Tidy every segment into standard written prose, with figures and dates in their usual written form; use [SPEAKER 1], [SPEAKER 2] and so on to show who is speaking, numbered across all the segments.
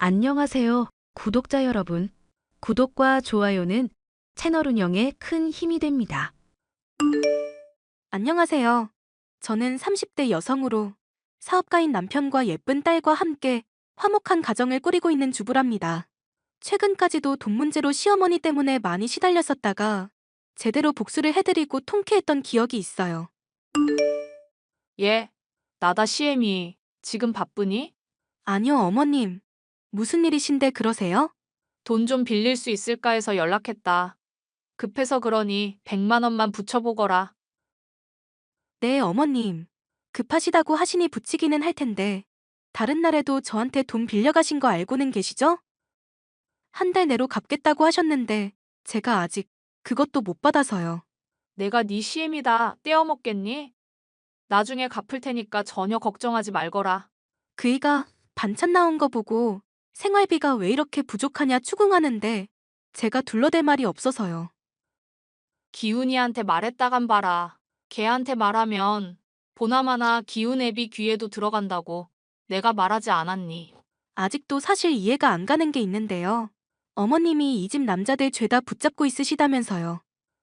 [SPEAKER 1] 안녕하세요, 구독자 여러분. 구독과 좋아요는 채널 운영에 큰 힘이 됩니다.
[SPEAKER 2] 안녕하세요. 저는 30대 여성으로 사업가인 남편과 예쁜 딸과 함께 화목한 가정을 꾸리고 있는 주부랍니다. 최근까지도 돈 문제로 시어머니 때문에 많이 시달렸었다가 제대로 복수를 해드리고 통쾌했던 기억이 있어요.
[SPEAKER 3] 예, 나다 시엠이. 지금 바쁘니?
[SPEAKER 2] 아니요, 어머님. 무슨 일이신데 그러세요?
[SPEAKER 3] 돈 좀 빌릴 수 있을까 해서 연락했다. 급해서 그러니 100만 원만 붙여보거라.
[SPEAKER 2] 네, 어머님. 급하시다고 하시니 붙이기는 할 텐데 다른 날에도 저한테 돈 빌려가신 거 알고는 계시죠? 한 달 내로 갚겠다고 하셨는데 제가 아직 그것도 못 받아서요.
[SPEAKER 3] 내가 네 시엠이다 떼어먹겠니? 나중에 갚을 테니까 전혀 걱정하지 말거라.
[SPEAKER 2] 그이가 반찬 나온 거 보고 생활비가 왜 이렇게 부족하냐 추궁하는데 제가 둘러댈 말이 없어서요.
[SPEAKER 3] 기훈이한테 말했다간 봐라. 걔한테 말하면 보나마나 기훈 애비 귀에도 들어간다고 내가 말하지 않았니?
[SPEAKER 2] 아직도 사실 이해가 안 가는 게 있는데요. 어머님이 이 집 남자들 죄다 붙잡고 있으시다면서요.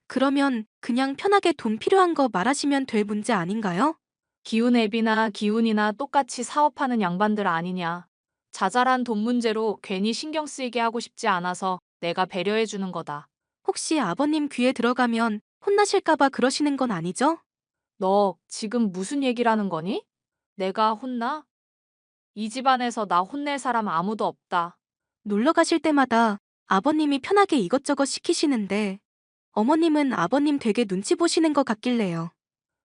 [SPEAKER 2] 그러면 그냥 편하게 돈 필요한 거 말하시면 될 문제 아닌가요?
[SPEAKER 3] 기훈 애비나 기훈이나 똑같이 사업하는 양반들 아니냐. 자잘한 돈 문제로 괜히 신경 쓰이게 하고 싶지 않아서 내가 배려해 주는 거다.
[SPEAKER 2] 혹시 아버님 귀에 들어가면 혼나실까봐 그러시는 건 아니죠?
[SPEAKER 3] 너 지금 무슨 얘기를 하는 거니? 내가 혼나? 이 집안에서 나 혼낼 사람 아무도 없다.
[SPEAKER 2] 놀러 가실 때마다 아버님이 편하게 이것저것 시키시는데 어머님은 아버님 되게 눈치 보시는 것 같길래요.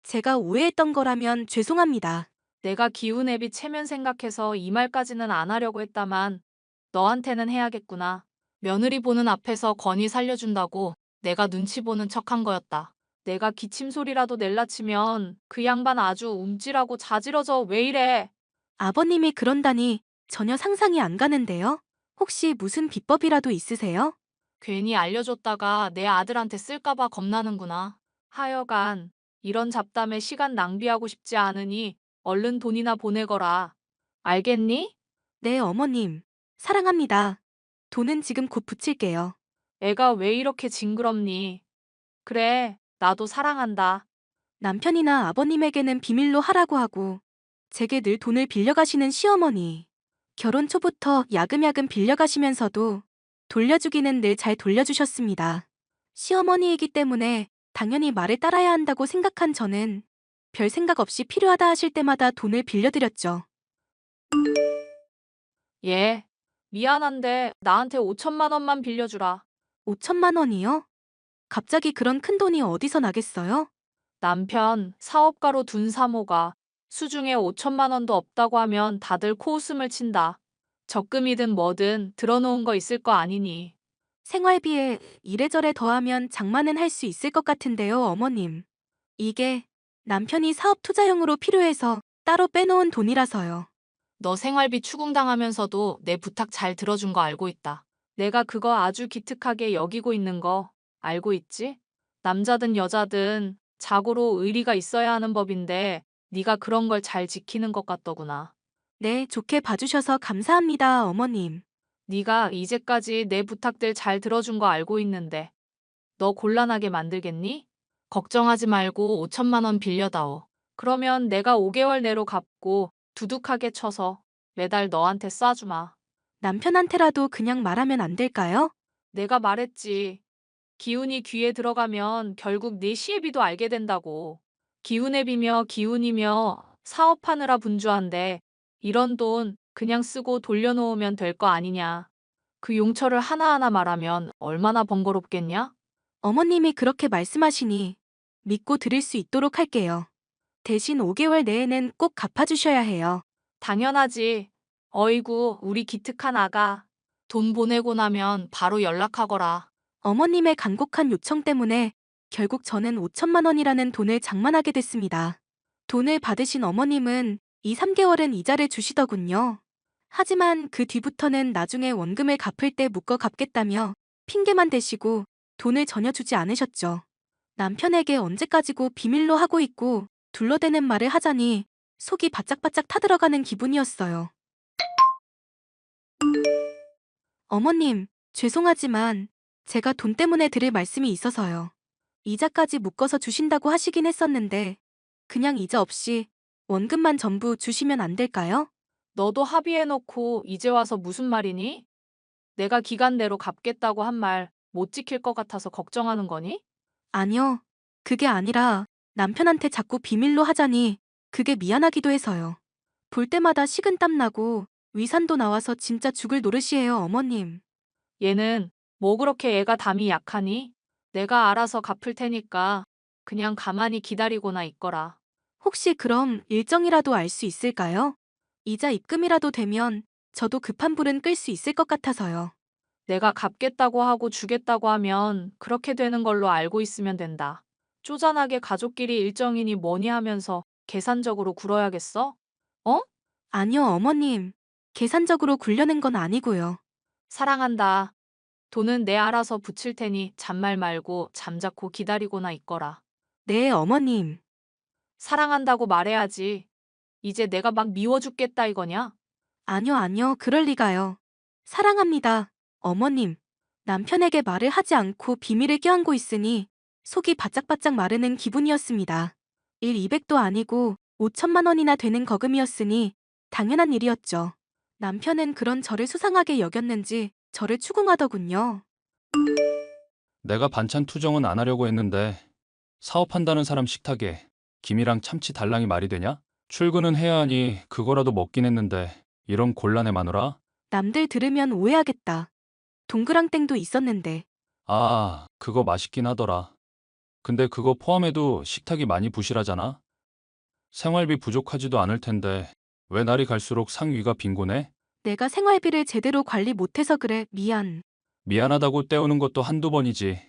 [SPEAKER 2] 제가 오해했던 거라면 죄송합니다.
[SPEAKER 3] 내가 기훈 애비 체면 생각해서 이 말까지는 안 하려고 했다만 너한테는 해야겠구나. 며느리 보는 앞에서 건의 살려준다고 내가 눈치 보는 척한 거였다. 내가 기침 소리라도 낼라 치면 그 양반 아주 움찔하고 자지러져 왜 이래?
[SPEAKER 2] 아버님이 그런다니 전혀 상상이 안 가는데요. 혹시 무슨 비법이라도 있으세요?
[SPEAKER 3] 괜히 알려줬다가 내 아들한테 쓸까봐 겁나는구나. 하여간 이런 잡담에 시간 낭비하고 싶지 않으니 얼른 돈이나 보내거라. 알겠니?
[SPEAKER 2] 네, 어머님. 사랑합니다. 돈은 지금 곧 붙일게요.
[SPEAKER 3] 애가 왜 이렇게 징그럽니? 그래, 나도 사랑한다.
[SPEAKER 2] 남편이나 아버님에게는 비밀로 하라고 하고 제게 늘 돈을 빌려가시는 시어머니. 결혼 초부터 야금야금 빌려가시면서도 돌려주기는 늘 잘 돌려주셨습니다. 시어머니이기 때문에 당연히 말을 따라야 한다고 생각한 저는 별 생각 없이 필요하다 하실 때마다 돈을 빌려드렸죠.
[SPEAKER 3] 예, 미안한데 나한테 5천만 원만 빌려주라.
[SPEAKER 2] 5천만 원이요? 갑자기 그런 큰 돈이 어디서 나겠어요?
[SPEAKER 3] 남편 사업가로 둔 사모가 수중에 5천만 원도 없다고 하면 다들 코웃음을 친다. 적금이든 뭐든 들어놓은 거 있을 거 아니니.
[SPEAKER 2] 생활비에 이래저래 더하면 장만은 할 수 있을 것 같은데요, 어머님. 이게 남편이 사업 투자용으로 필요해서 따로 빼놓은 돈이라서요.
[SPEAKER 3] 너 생활비 추궁당하면서도 내 부탁 잘 들어준 거 알고 있다. 내가 그거 아주 기특하게 여기고 있는 거 알고 있지? 남자든 여자든 자고로 의리가 있어야 하는 법인데 네가 그런 걸 잘 지키는 것 같더구나.
[SPEAKER 2] 네, 좋게 봐주셔서 감사합니다, 어머님.
[SPEAKER 3] 네가 이제까지 내 부탁들 잘 들어준 거 알고 있는데 너 곤란하게 만들겠니? 걱정하지 말고 5천만 원 빌려다오. 그러면 내가 5개월 내로 갚고 두둑하게 쳐서 매달 너한테 쏴주마.
[SPEAKER 2] 남편한테라도 그냥 말하면 안 될까요?
[SPEAKER 3] 내가 말했지. 기운이 귀에 들어가면 결국 네 시애비도 알게 된다고. 기운앱이며 기운이며 사업하느라 분주한데 이런 돈 그냥 쓰고 돌려놓으면 될 거 아니냐. 그 용처를 하나하나 말하면 얼마나 번거롭겠냐?
[SPEAKER 2] 어머님이 그렇게 말씀하시니 믿고 드릴 수 있도록 할게요. 대신 5개월 내에는 꼭 갚아주셔야 해요.
[SPEAKER 3] 당연하지. 어이구, 우리 기특한 아가. 돈 보내고 나면 바로 연락하거라.
[SPEAKER 2] 어머님의 간곡한 요청 때문에 결국 저는 5천만 원이라는 돈을 장만하게 됐습니다. 돈을 받으신 어머님은 2, 3개월은 이자를 주시더군요. 하지만 그 뒤부터는 나중에 원금을 갚을 때 묶어 갚겠다며 핑계만 대시고 돈을 전혀 주지 않으셨죠. 남편에게 언제까지고 비밀로 하고 있고 둘러대는 말을 하자니 속이 바짝바짝 타들어가는 기분이었어요. 어머님, 죄송하지만 제가 돈 때문에 드릴 말씀이 있어서요. 이자까지 묶어서 주신다고 하시긴 했었는데 그냥 이자 없이 원금만 전부 주시면 안 될까요?
[SPEAKER 3] 너도 합의해놓고 이제 와서 무슨 말이니? 내가 기간내로 갚겠다고 한 말 못 지킬 것 같아서 걱정하는 거니?
[SPEAKER 2] 아니요. 그게 아니라 남편한테 자꾸 비밀로 하자니 그게 미안하기도 해서요. 볼 때마다 식은땀 나고 위산도 나와서 진짜 죽을 노릇이에요, 어머님.
[SPEAKER 3] 얘는 뭐 그렇게 애가 담이 약하니? 내가 알아서 갚을 테니까 그냥 가만히 기다리고나 있거라.
[SPEAKER 2] 혹시 그럼 일정이라도 알 수 있을까요? 이자 입금이라도 되면 저도 급한 불은 끌 수 있을 것 같아서요.
[SPEAKER 3] 내가 갚겠다고 하고 주겠다고 하면 그렇게 되는 걸로 알고 있으면 된다. 쪼잔하게 가족끼리 일정이니 뭐니 하면서 계산적으로 굴어야겠어? 어?
[SPEAKER 2] 아니요, 어머님. 계산적으로 굴려낸 건 아니고요.
[SPEAKER 3] 사랑한다. 돈은 내 알아서 붙일 테니 잔말 말고 잠자코 기다리고나 있거라.
[SPEAKER 2] 네, 어머님.
[SPEAKER 3] 사랑한다고 말해야지. 이제 내가 막 미워 죽겠다 이거냐?
[SPEAKER 2] 아니요, 아니요. 그럴 리가요. 사랑합니다. 어머님. 남편에게 말을 하지 않고 비밀을 껴안고 있으니 속이 바짝바짝 마르는 기분이었습니다. 200도 아니고 5천만 원이나 되는 거금이었으니 당연한 일이었죠. 남편은 그런 저를 수상하게 여겼는지 저를 추궁하더군요.
[SPEAKER 4] 내가 반찬 투정은 안 하려고 했는데 사업한다는 사람 식탁에 김이랑 참치 달랑이 말이 되냐? 출근은 해야 하니 그거라도 먹긴 했는데 이런 곤란해 마누라?
[SPEAKER 2] 남들 들으면 오해하겠다. 동그랑땡도 있었는데.
[SPEAKER 4] 그거 맛있긴 하더라. 근데 그거 포함해도 식탁이 많이 부실하잖아? 생활비 부족하지도 않을 텐데 왜 날이 갈수록 상위가 빈곤해?
[SPEAKER 2] 내가 생활비를 제대로 관리 못해서 그래. 미안.
[SPEAKER 4] 미안하다고 떼우는 것도 한두 번이지.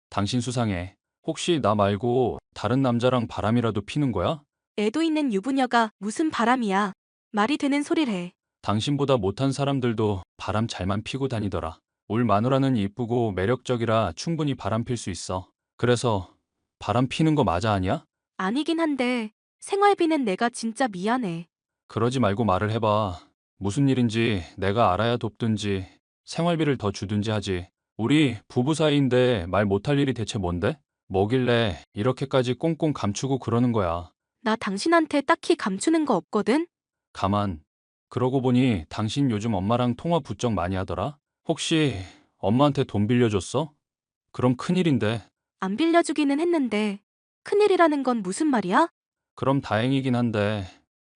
[SPEAKER 4] 당신 수상해. 혹시 나 말고 다른 남자랑 바람이라도 피는 거야?
[SPEAKER 2] 애도 있는 유부녀가 무슨 바람이야. 말이 되는 소리를 해.
[SPEAKER 4] 당신보다 못한 사람들도 바람 잘만 피고 다니더라. 울 마누라는 이쁘고 매력적이라 충분히 바람 필 수 있어. 그래서 바람 피는 거 맞아 아니야?
[SPEAKER 2] 아니긴 한데 생활비는 내가 진짜 미안해.
[SPEAKER 4] 그러지 말고 말을 해봐. 무슨 일인지 내가 알아야 돕든지 생활비를 더 주든지 하지. 우리 부부 사이인데 말 못할 일이 대체 뭔데? 뭐길래 이렇게까지 꽁꽁 감추고 그러는 거야.
[SPEAKER 2] 나 당신한테 딱히 감추는 거 없거든?
[SPEAKER 4] 가만. 그러고 보니 당신 요즘 엄마랑 통화 부쩍 많이 하더라? 혹시 엄마한테 돈 빌려줬어? 그럼 큰일인데.
[SPEAKER 2] 안 빌려주기는 했는데 큰일이라는 건 무슨 말이야?
[SPEAKER 4] 그럼 다행이긴 한데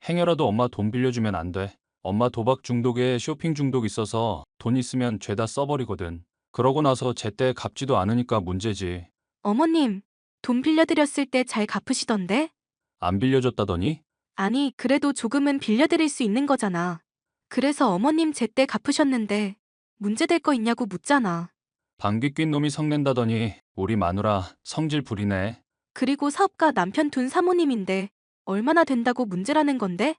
[SPEAKER 4] 행여라도 엄마 돈 빌려주면 안 돼. 엄마 도박 중독에 쇼핑 중독 있어서 돈 있으면 죄다 써버리거든. 그러고 나서 제때 갚지도 않으니까 문제지.
[SPEAKER 2] 어머님, 돈 빌려드렸을 때 잘 갚으시던데?
[SPEAKER 4] 안 빌려줬다더니?
[SPEAKER 2] 아니, 그래도 조금은 빌려드릴 수 있는 거잖아. 그래서 어머님 제때 갚으셨는데 문제될 거 있냐고 묻잖아.
[SPEAKER 4] 방귀 낀 놈이 성낸다더니 우리 마누라 성질 부리네.
[SPEAKER 2] 그리고 사업가 남편 둔 사모님인데 얼마나 된다고 문제라는 건데?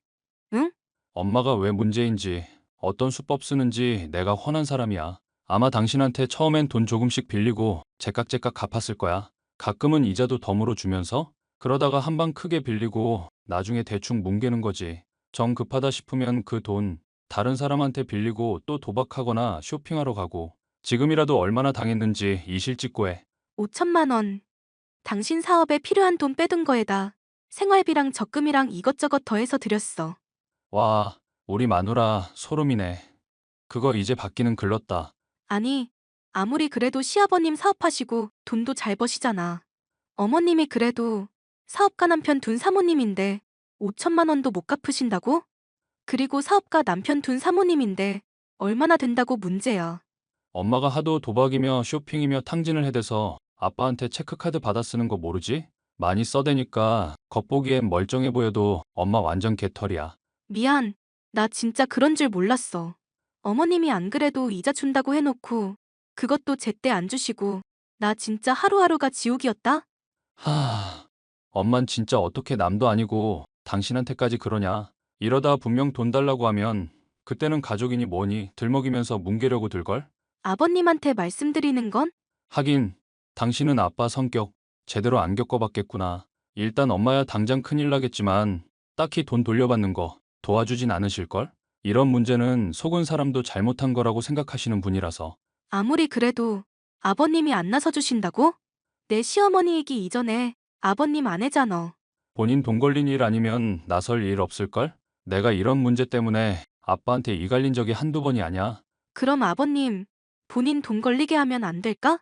[SPEAKER 2] 응?
[SPEAKER 4] 엄마가 왜 문제인지 어떤 수법 쓰는지 내가 훤한 사람이야. 아마 당신한테 처음엔 돈 조금씩 빌리고 제깍제깍 갚았을 거야. 가끔은 이자도 덤으로 주면서 그러다가 한 방 크게 빌리고 나중에 대충 뭉개는 거지. 정 급하다 싶으면 그 돈 다른 사람한테 빌리고 또 도박하거나 쇼핑하러 가고 지금이라도 얼마나 당했는지 이실직고해.
[SPEAKER 2] 5천만 원. 당신 사업에 필요한 돈 빼둔 거에다 생활비랑 적금이랑 이것저것 더해서 드렸어.
[SPEAKER 4] 와, 우리 마누라 소름이네. 그거 이제 받기는 글렀다.
[SPEAKER 2] 아니, 아무리 그래도 시아버님 사업하시고 돈도 잘 버시잖아. 어머님이 그래도 사업가 남편 둔 사모님인데 5천만 원도 못 갚으신다고? 그리고 사업가 남편 둔 사모님인데 얼마나 된다고 문제야.
[SPEAKER 4] 엄마가 하도 도박이며 쇼핑이며 탕진을 해대서 아빠한테 체크카드 받아 쓰는 거 모르지? 많이 써대니까 겉보기엔 멀쩡해 보여도 엄마 완전 개털이야.
[SPEAKER 2] 미안, 나 진짜 그런 줄 몰랐어. 어머님이 안 그래도 이자 준다고 해놓고 그것도 제때 안 주시고 나 진짜 하루하루가 지옥이었다?
[SPEAKER 4] 엄만 진짜 어떻게 남도 아니고 당신한테까지 그러냐. 이러다 분명 돈 달라고 하면 그때는 가족이니 뭐니 들먹이면서 뭉개려고 들걸?
[SPEAKER 2] 아버님한테 말씀드리는 건?
[SPEAKER 4] 하긴 당신은 아빠 성격 제대로 안 겪어봤겠구나. 일단 엄마야 당장 큰일 나겠지만 딱히 돈 돌려받는 거 도와주진 않으실걸? 이런 문제는 속은 사람도 잘못한 거라고 생각하시는 분이라서.
[SPEAKER 2] 아무리 그래도 아버님이 안 나서주신다고? 내 시어머니이기 이전에 아버님 아내잖아.
[SPEAKER 4] 본인 돈 걸린 일 아니면 나설 일 없을걸? 내가 이런 문제 때문에 아빠한테 이 갈린 적이 한두 번이 아니야.
[SPEAKER 2] 그럼 아버님, 본인 돈 걸리게 하면 안 될까?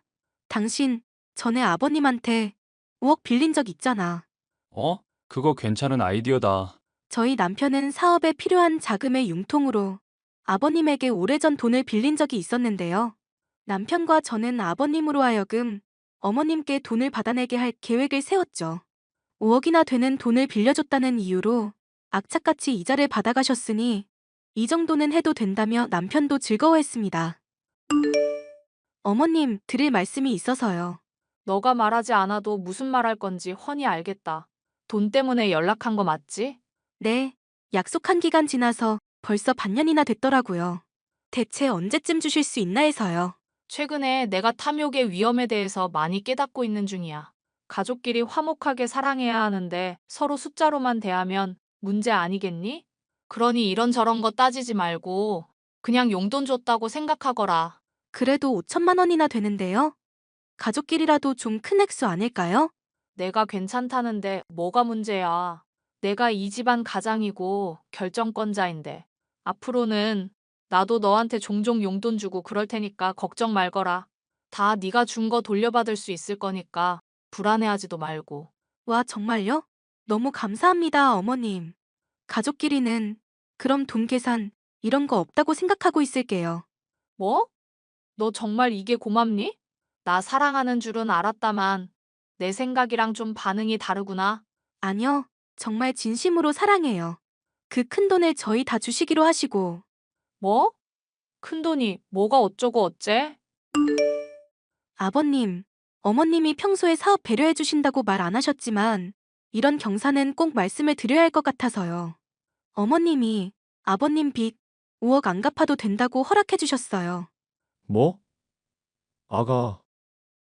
[SPEAKER 2] 당신 전에 아버님한테 5억 빌린 적 있잖아.
[SPEAKER 4] 어? 그거 괜찮은 아이디어다.
[SPEAKER 2] 저희 남편은 사업에 필요한 자금의 융통으로 아버님에게 오래전 돈을 빌린 적이 있었는데요. 남편과 저는 아버님으로 하여금 어머님께 돈을 받아내게 할 계획을 세웠죠. 5억이나 되는 돈을 빌려줬다는 이유로 악착같이 이자를 받아가셨으니 이 정도는 해도 된다며 남편도 즐거워했습니다. 어머님, 드릴 말씀이 있어서요.
[SPEAKER 3] 너가 말하지 않아도 무슨 말할 건지 훤히 알겠다. 돈 때문에 연락한 거 맞지?
[SPEAKER 2] 네, 약속한 기간 지나서 벌써 반년이나 됐더라고요. 대체 언제쯤 주실 수 있나 해서요.
[SPEAKER 3] 최근에 내가 탐욕의 위험에 대해서 많이 깨닫고 있는 중이야. 가족끼리 화목하게 사랑해야 하는데 서로 숫자로만 대하면 문제 아니겠니? 그러니 이런저런 거 따지지 말고 그냥 용돈 줬다고 생각하거라.
[SPEAKER 2] 그래도 5천만 원이나 되는데요. 가족끼리라도 좀 큰 액수 아닐까요?
[SPEAKER 3] 내가 괜찮다는데 뭐가 문제야. 내가 이 집안 가장이고 결정권자인데. 앞으로는 나도 너한테 종종 용돈 주고 그럴 테니까 걱정 말거라. 다 네가 준 거 돌려받을 수 있을 거니까 불안해하지도 말고.
[SPEAKER 2] 와, 정말요? 너무 감사합니다, 어머님. 가족끼리는 그럼 돈 계산 이런 거 없다고 생각하고 있을게요.
[SPEAKER 3] 뭐? 너 정말 이게 고맙니? 나 사랑하는 줄은 알았다만 내 생각이랑 좀 반응이 다르구나.
[SPEAKER 2] 아니요, 정말 진심으로 사랑해요. 그 큰 돈을 저희 다 주시기로 하시고.
[SPEAKER 3] 뭐? 큰돈이 뭐가 어쩌고 어째?
[SPEAKER 2] 아버님, 어머님이 평소에 사업 배려해 주신다고 말 안 하셨지만 이런 경사는 꼭 말씀을 드려야 할 것 같아서요. 어머님이 아버님 빚 5억 안 갚아도 된다고 허락해 주셨어요.
[SPEAKER 5] 뭐? 아가,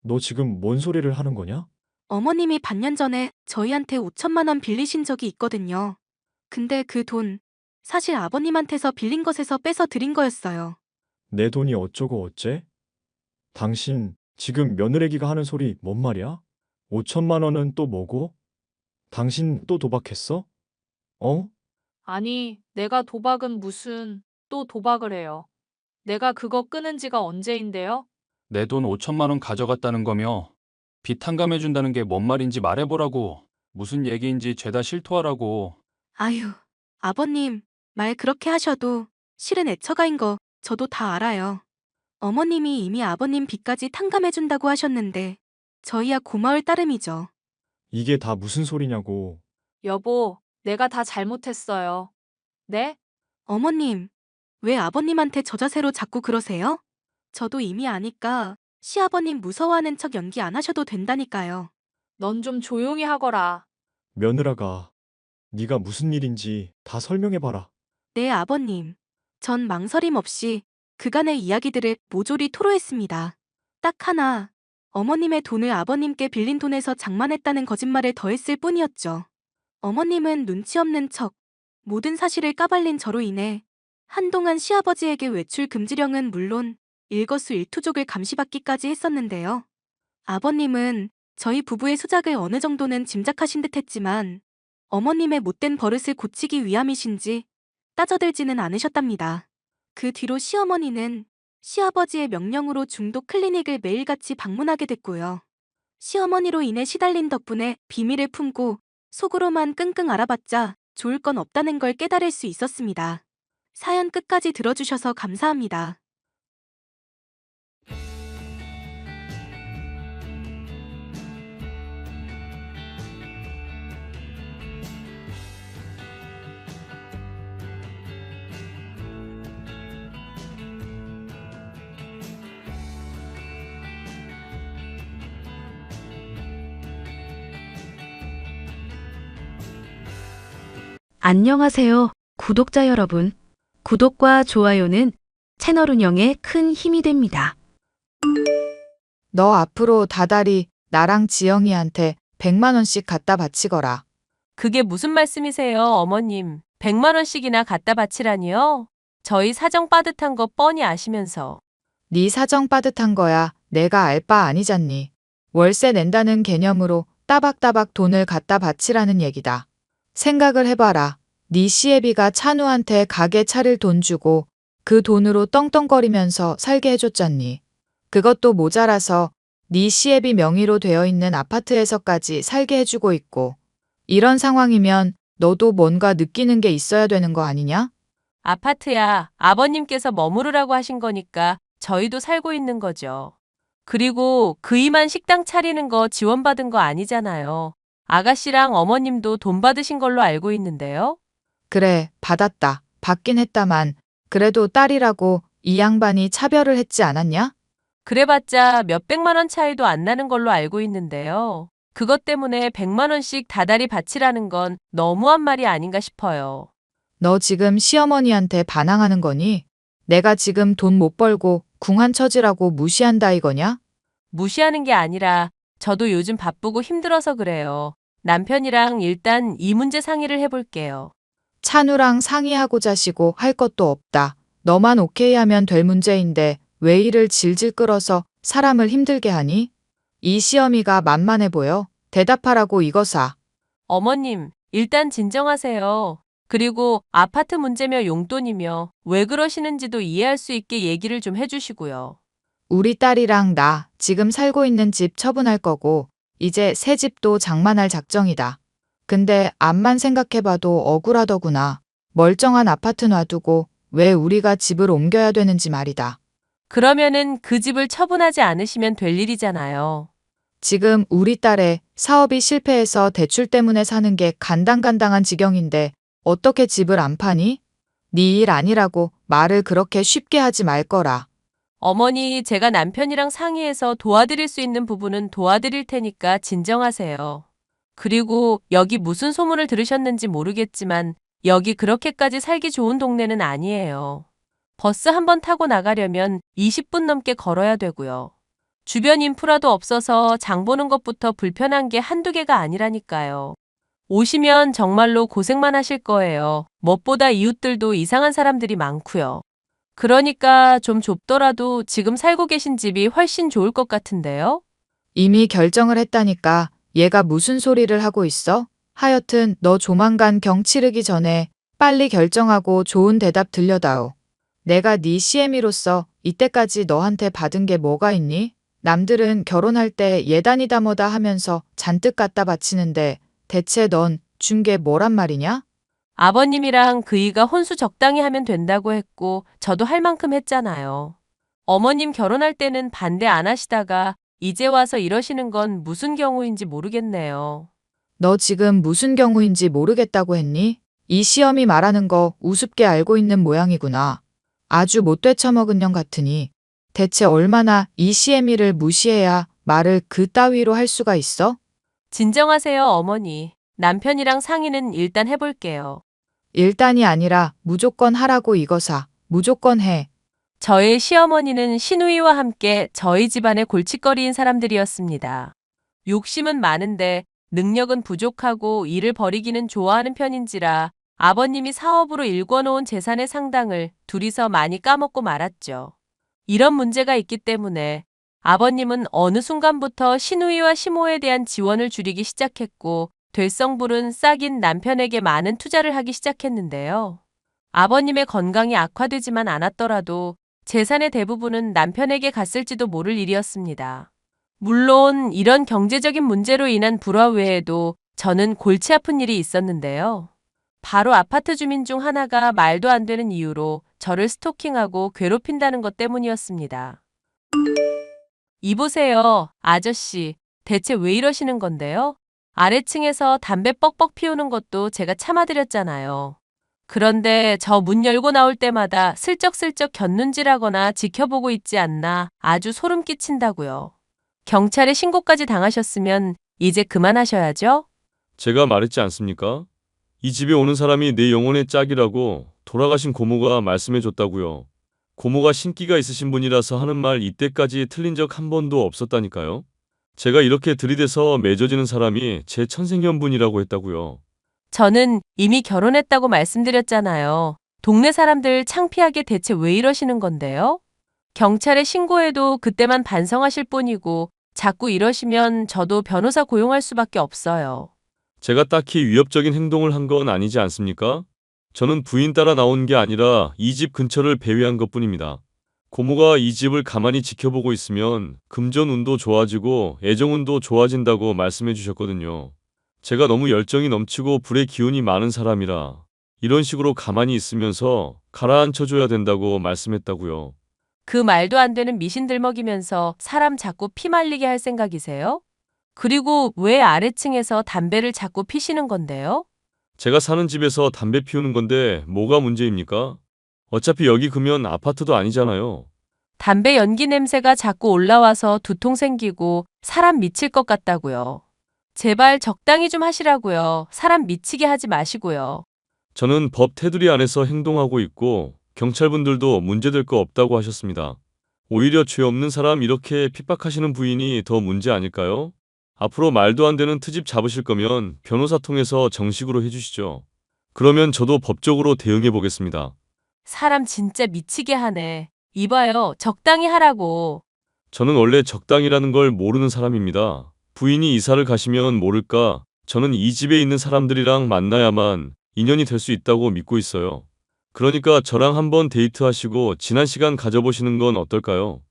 [SPEAKER 5] 너 지금 뭔 소리를 하는 거냐?
[SPEAKER 2] 어머님이 반년 전에 저희한테 5천만 원 빌리신 적이 있거든요. 근데 그 돈 사실 아버님한테서 빌린 것에서 빼서 드린 거였어요.
[SPEAKER 5] 내 돈이 어쩌고 어째? 당신 지금 며느리기가 하는 소리 뭔 말이야? 5천만 원은 또 뭐고? 당신 또 도박했어? 어?
[SPEAKER 3] 아니, 내가 도박은 무슨 또 도박을 해요. 내가 그거 끊은 지가 언제인데요?
[SPEAKER 4] 내 돈 5천만 원 가져갔다는 거며 빚 탕감해준다는 게 뭔 말인지 말해보라고. 무슨 얘기인지 죄다 실토하라고.
[SPEAKER 2] 아유, 아버님, 말 그렇게 하셔도 실은 애처가인 거 저도 다 알아요. 어머님이 이미 아버님 빚까지 탕감해준다고 하셨는데 저희야 고마울 따름이죠.
[SPEAKER 5] 이게 다 무슨 소리냐고.
[SPEAKER 3] 여보, 내가 다 잘못했어요. 네?
[SPEAKER 2] 어머님, 왜 아버님한테 저 자세로 자꾸 그러세요? 저도 이미 아니까 시아버님 무서워하는 척 연기 안 하셔도 된다니까요.
[SPEAKER 3] 넌 좀 조용히 하거라.
[SPEAKER 5] 며느라가, 네가 무슨 일인지 다 설명해봐라.
[SPEAKER 2] 네, 아버님. 전 망설임 없이 그간의 이야기들을 모조리 토로했습니다. 딱 하나, 어머님의 돈을 아버님께 빌린 돈에서 장만했다는 거짓말을 더했을 뿐이었죠. 어머님은 눈치 없는 척 모든 사실을 까발린 저로 인해 한동안 시아버지에게 외출 금지령은 물론 일거수일투족을 감시받기까지 했었는데요. 아버님은 저희 부부의 수작을 어느 정도는 짐작하신 듯 했지만 어머님의 못된 버릇을 고치기 위함이신지 따져들지는 않으셨답니다. 그 뒤로 시어머니는 시아버지의 명령으로 중독 클리닉을 매일같이 방문하게 됐고요. 시어머니로 인해 시달린 덕분에 비밀을 품고 속으로만 끙끙 앓아봤자 좋을 건 없다는 걸 깨달을 수 있었습니다. 사연 끝까지 들어주셔서 감사합니다.
[SPEAKER 1] 안녕하세요, 구독자 여러분. 구독과 좋아요는 채널 운영에 큰 힘이 됩니다.
[SPEAKER 6] 너 앞으로 다달이 나랑 지영이한테 100만 원씩 갖다 바치거라.
[SPEAKER 7] 그게 무슨 말씀이세요, 어머님? 100만 원씩이나 갖다 바치라니요? 저희 사정 빠듯한 거 뻔히 아시면서.
[SPEAKER 6] 네 사정 빠듯한 거야. 내가 알 바 아니잖니. 월세 낸다는 개념으로 따박따박 돈을 갖다 바치라는 얘기다. 생각을 해봐라. 네 시애비가 찬우한테 가게 차릴 돈 주고 그 돈으로 떵떵거리면서 살게 해줬잖니. 그것도 모자라서 네 시애비 명의로 되어 있는 아파트에서까지 살게 해주고 있고. 이런 상황이면 너도 뭔가 느끼는 게 있어야 되는 거 아니냐?
[SPEAKER 7] 아파트야 아버님께서 머무르라고 하신 거니까 저희도 살고 있는 거죠. 그리고 그이만 식당 차리는 거 지원받은 거 아니잖아요. 아가씨랑 어머님도 돈 받으신 걸로 알고 있는데요.
[SPEAKER 6] 그래, 받았다. 받긴 했다만 그래도 딸이라고 이 양반이 차별을 했지 않았냐?
[SPEAKER 7] 그래봤자 몇백만 원 차이도 안 나는 걸로 알고 있는데요. 그것 때문에 100만 원씩 다달이 바치라는 건 너무한 말이 아닌가 싶어요.
[SPEAKER 6] 너 지금 시어머니한테 반항하는 거니? 내가 지금 돈 못 벌고 궁한 처지라고 무시한다 이거냐?
[SPEAKER 7] 무시하는 게 아니라 저도 요즘 바쁘고 힘들어서 그래요. 남편이랑 일단 이 문제 상의를 해볼게요.
[SPEAKER 6] 찬우랑 상의하고 자시고 할 것도 없다. 너만 오케이 하면 될 문제인데 왜 이를 질질 끌어서 사람을 힘들게 하니? 이 시어미가 만만해 보여. 대답하라고 이거사.
[SPEAKER 7] 어머님, 일단 진정하세요. 그리고 아파트 문제며 용돈이며 왜 그러시는지도 이해할 수 있게 얘기를 좀 해주시고요.
[SPEAKER 6] 우리 딸이랑 나 지금 살고 있는 집 처분할 거고 이제 새 집도 장만할 작정이다. 근데 암만 생각해봐도 억울하더구나. 멀쩡한 아파트 놔두고 왜 우리가 집을 옮겨야 되는지 말이다.
[SPEAKER 7] 그러면은 그 집을 처분하지 않으시면 될 일이잖아요.
[SPEAKER 6] 지금 우리 딸의 사업이 실패해서 대출 때문에 사는 게 간당간당한 지경인데 어떻게 집을 안 파니? 네 일 아니라고 말을 그렇게 쉽게 하지 말 거라.
[SPEAKER 7] 어머니, 제가 남편이랑 상의해서 도와드릴 수 있는 부분은 도와드릴 테니까 진정하세요. 그리고 여기 무슨 소문을 들으셨는지 모르겠지만 여기 그렇게까지 살기 좋은 동네는 아니에요. 버스 한 번 타고 나가려면 20분 넘게 걸어야 되고요. 주변 인프라도 없어서 장 보는 것부터 불편한 게 한두 개가 아니라니까요. 오시면 정말로 고생만 하실 거예요. 무엇보다 이웃들도 이상한 사람들이 많고요. 그러니까 좀 좁더라도 지금 살고 계신 집이 훨씬 좋을 것 같은데요?
[SPEAKER 6] 이미 결정을 했다니까 얘가 무슨 소리를 하고 있어? 하여튼 너 조만간 경 치르기 전에 빨리 결정하고 좋은 대답 들려다오. 내가 네 시애미로서 이때까지 너한테 받은 게 뭐가 있니? 남들은 결혼할 때 예단이다 뭐다 하면서 잔뜩 갖다 바치는데 대체 넌 준 게 뭐란 말이냐?
[SPEAKER 7] 아버님이랑 그이가 혼수 적당히 하면 된다고 했고 저도 할 만큼 했잖아요. 어머님 결혼할 때는 반대 안 하시다가 이제 와서 이러시는 건 무슨 경우인지 모르겠네요.
[SPEAKER 6] 너 지금 무슨 경우인지 모르겠다고 했니? 이 시험이 말하는 거 우습게 알고 있는 모양이구나. 아주 못 되쳐먹은 년 같으니 대체 얼마나 이 시애미를 무시해야 말을 그 따위로 할 수가 있어?
[SPEAKER 7] 진정하세요, 어머니. 남편이랑 상의는 일단 해볼게요.
[SPEAKER 6] 일단이 아니라 무조건 하라고 이거사. 무조건 해.
[SPEAKER 7] 저의 시어머니는 시누이와 함께 저희 집안의 골칫거리인 사람들이었습니다. 욕심은 많은데 능력은 부족하고 일을 벌이기는 좋아하는 편인지라 아버님이 사업으로 일궈놓은 재산의 상당을 둘이서 많이 까먹고 말았죠. 이런 문제가 있기 때문에 아버님은 어느 순간부터 시누이와 시모에 대한 지원을 줄이기 시작했고 될성부른 싹인 남편에게 많은 투자를 하기 시작했는데요. 아버님의 건강이 악화되지만 않았더라도 재산의 대부분은 남편에게 갔을지도 모를 일이었습니다. 물론 이런 경제적인 문제로 인한 불화 외에도 저는 골치 아픈 일이 있었는데요. 바로 아파트 주민 중 하나가 말도 안 되는 이유로 저를 스토킹하고 괴롭힌다는 것 때문이었습니다. 이보세요, 아저씨. 대체 왜 이러시는 건데요? 아래층에서 담배 뻑뻑 피우는 것도 제가 참아드렸잖아요. 그런데 저 문 열고 나올 때마다 슬쩍슬쩍 곁눈질하거나 지켜보고 있지 않나 아주 소름 끼친다고요. 경찰에 신고까지 당하셨으면 이제 그만하셔야죠?
[SPEAKER 8] 제가 말했지 않습니까? 이 집에 오는 사람이 내 영혼의 짝이라고 돌아가신 고모가 말씀해줬다고요. 고모가 신기가 있으신 분이라서 하는 말 이때까지 틀린 적 한 번도 없었다니까요. 제가 이렇게 들이대서 맺어지는 사람이 제 천생연분이라고 했다고요.
[SPEAKER 7] 저는 이미 결혼했다고 말씀드렸잖아요. 동네 사람들 창피하게 대체 왜 이러시는 건데요? 경찰에 신고해도 그때만 반성하실 뿐이고 자꾸 이러시면 저도 변호사 고용할 수밖에 없어요.
[SPEAKER 8] 제가 딱히 위협적인 행동을 한 건 아니지 않습니까? 저는 부인 따라 나온 게 아니라 이 집 근처를 배회한 것뿐입니다. 고모가 이 집을 가만히 지켜보고 있으면 금전운도 좋아지고 애정운도 좋아진다고 말씀해 주셨거든요. 제가 너무 열정이 넘치고 불의 기운이 많은 사람이라 이런 식으로 가만히 있으면서 가라앉혀줘야 된다고 말씀했다고요.
[SPEAKER 7] 그 말도 안 되는 미신들 먹이면서 사람 자꾸 피 말리게 할 생각이세요? 그리고 왜 아래층에서 담배를 자꾸 피시는 건데요?
[SPEAKER 8] 제가 사는 집에서 담배 피우는 건데 뭐가 문제입니까? 어차피 여기 그면 아파트도 아니잖아요.
[SPEAKER 7] 담배 연기 냄새가 자꾸 올라와서 두통 생기고 사람 미칠 것 같다고요. 제발 적당히 좀 하시라고요. 사람 미치게 하지 마시고요.
[SPEAKER 8] 저는 법 테두리 안에서 행동하고 있고 경찰분들도 문제될 거 없다고 하셨습니다. 오히려 죄 없는 사람 이렇게 핍박하시는 부인이 더 문제 아닐까요? 앞으로 말도 안 되는 트집 잡으실 거면 변호사 통해서 정식으로 해주시죠. 그러면 저도 법적으로 대응해 보겠습니다.
[SPEAKER 7] 사람 진짜 미치게 하네. 이봐요. 적당히 하라고.
[SPEAKER 8] 저는 원래 적당이라는 걸 모르는 사람입니다. 부인이 이사를 가시면 모를까 저는 이 집에 있는 사람들이랑 만나야만 인연이 될 수 있다고 믿고 있어요. 그러니까 저랑 한번 데이트하시고 지난 시간 가져보시는 건 어떨까요?